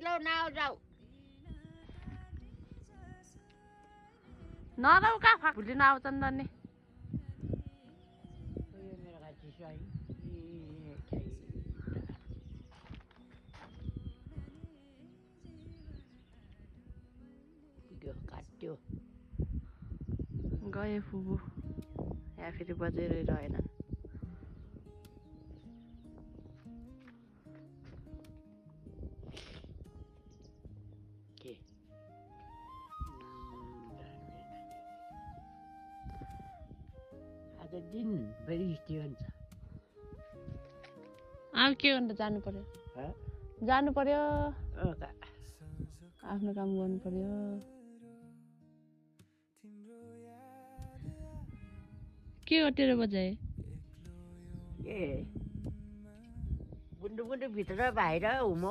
लो now जाऊ नराउ कहाँ फाकुलिन आउँछन् त नि यो मेरो गाडी सही पुग्यो काट्यो गए फुबु यहाँ फेरि बजेरै रहेनन् के आज दिनभरि हिँड्यो हुन्छ अब के गर्नु जानु पर्यो जानु पर्यो आफ्नो काम गर्नु पर्यो के गटेर बजाए ए बुन्डु बुन्डु भित्र बाहिर हो म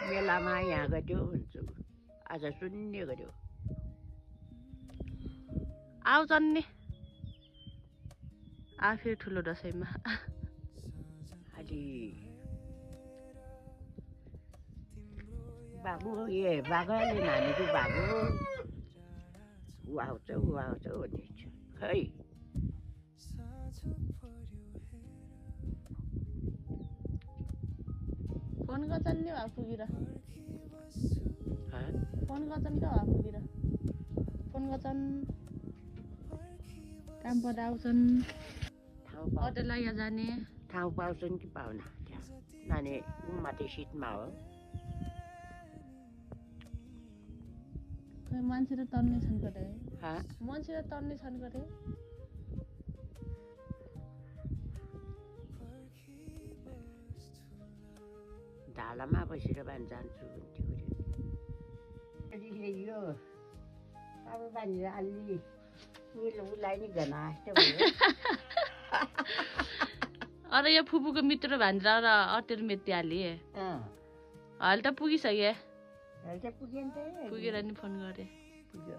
मेलामा यहाँ गऱ्यो भन्छु आज शून्य गऱ्यो आउँछन् नि आफै ठुलो दसैँमा अलि बाबु ए बाबाले नानीको बाबु ऊ आउँछ भन्ने छ खै फोन गर्छन् नि पुगेर फोन गर्छन् क्या पुगेर फोन गर्छन् कामबाट आउँछन् अटो लाग्यो जाने ठाउँ पाउँछन् कि पाउन त्यहाँ नानी माथि सिटमा हो खै मान्छे त तर्ने छन् कतै मान्छे त तर्ने छन् कतै ढालामा बसेर भन् जान्छु भन्थ्यो यो अब बानी अलि उसलाई नि घना जस्तो भयो अरे यो फुपूको मित्र भान्जा र अटेर मेत्याली अहिले त पुगिसके पुगेर नि फोन गरे पुग्यो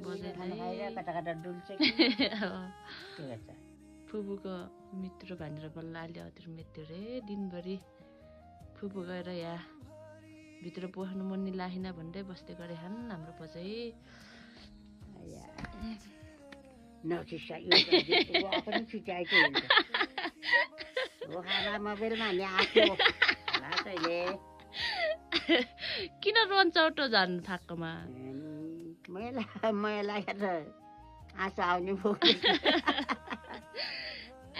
बजारलाई कता कता डुल्छ फुपूको मित्र भनेर बल्ल अहिले अटेर मेत्यो रे दिनभरि फुपू गएर यहाँ भित्र पस्नु मन नि लाहिना भन्दै बस्दै गरे हान हाम्रो बजाइ किन रोन्छ औटो जानु थाक्कमा मैला आँसु आउने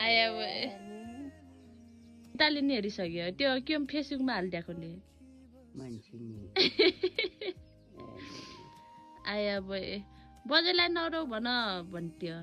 आया ताले नि हेरिसक्यो त्यो के फेसबुकमा हालिदिएको नि आया बजाइलाई नरौ भन्थ्यो